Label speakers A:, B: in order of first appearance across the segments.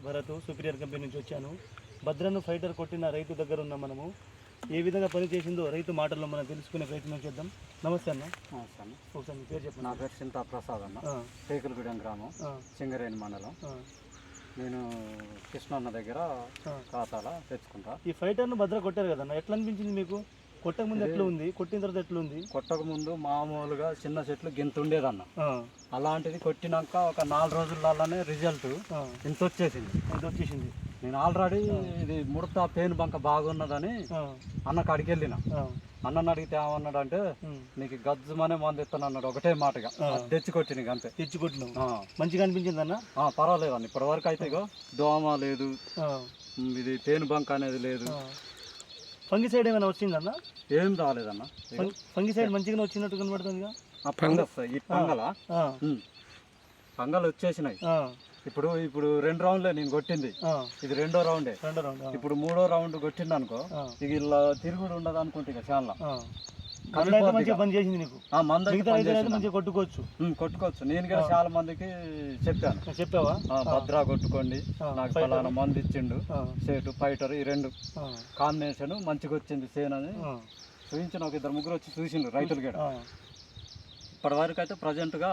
A: Bharat superior company నుంచి వచ్చాను. భద్రను fighter కొట్టిన రైతు దగ్గర ఉన్న మనము ఏ విధంగా పని చేసిందో రైతు మాటల్లో మనం తెలుసుకునే ప్రయత్నం చేద్దాం. నమస్తే అన్న.
B: నమస్తే అన్న.
A: ఒకసారి మీ పేరు చెప్పండి.
B: నా పేరు చింతా ప్రసాద్ అన్న, టేకులగూడెం గ్రామం, సింగరేణి మండలం. నేను కృష్ణన్న దగ్గర ఖాతాలో తెచ్చుకుంటా.
A: ఈ ఫైటర్ను భద్ర కొట్టారు కదన్న, ఎట్లా అనిపించింది మీకు? కొట్టక ముందు ఎట్లా ఉంది, కొట్టిన తర్వాత ఎట్లా ఉంది?
B: కొట్టక ముందు మామూలుగా చిన్న చెట్లు గింత ఉండేదన్న, అలాంటిది కొట్టినాక ఒక 4 రోజులలోనే రిజల్ట్ ఇంత వచ్చేసింది. నేను ఆల్రెడీ ఇది ముడత పెయిన్ బంక బాగున్నదని అన్నకు అడిగెళ్ళిన. అన్నను అడిగితే ఏమన్నాడు అంటే, నీకు గజ్జుమనే మంది ఇస్తాను అన్నాడు ఒకటే మాటగా. తెచ్చి కొట్టిన అంతే.
A: తెచ్చి కొట్టిన మంచిగా అనిపించింది అన్న?
B: పర్వాలేదు అన్న, ఇప్పటి వరకు అయితే దోమ లేదు, ఇది పెయిన్ బంక్ అనేది లేదు.
A: ఫంగిసైడ్ ఏమైనా వచ్చిందన్న?
B: ఏం రాలేదన్న.
A: ఫంగిసైడ్ మంచిగానే వచ్చినట్టు కనబడుతుంది.
B: పంగలు వచ్చేసినాయి. ఇప్పుడు 2 రౌండ్లే నేను కొట్టింది, ఇది 2వ రౌండే. ఇప్పుడు 3వ రౌండ్ కొట్టింది అనుకో, ఇక ఇలా తిరుగుడు ఉండదు అనుకుంటే ఇక చాలా
A: పని చేసింది నీకు.
B: కొట్టుకోవచ్చు. నేను కూడా చాలా మందికి
A: చెప్పావా?
B: భద్రా కొట్టుకోండి, నాకు ఫలానా మంది ఇచ్చిండు, సేటు ఫైటర్, ఈ 2 కాంబినేషన్ మంచిగా వచ్చింది సేన్ అని చూపించిన. ఒక 2-3 వచ్చి చూసిండు రైతులు కూడా. ఇప్పటి వరకు అయితే ప్రజెంట్ గా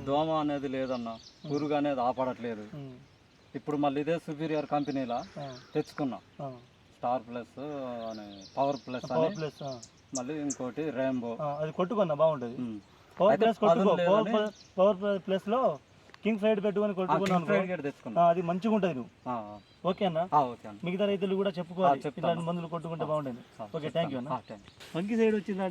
B: దోమ అనేది లేదన్న, పురుగు అనేది ఆపడట్లేదు. ఇప్పుడు మళ్ళీ ఇదే సుపీరియర్ కంపెనీలా తెచ్చుకున్నా, స్టార్ ప్లస్ అని, పవర్ ప్లస్ అని, మళ్ళీ ఇంకోటి రెయిన్బో.
A: అది కొట్టుకున్నా బాగుంటది. పవర్ ప్లస్ లో కింగ్ ఫ్రైడ్ పెట్టుకొని కొట్టుకున్నా, అది మంచిగా ఉంటది. నువ్వు ఓకే అన్న? మిగతా రైతులు కూడా చెప్పుకోవాలి, ఇట్లాంటి మందులు కొట్టుకుంటే బాగుంటుంది. ఓకే, థ్యాంక్ యూ అన్న. ఫంగిసైడ్ వచ్చిందంటే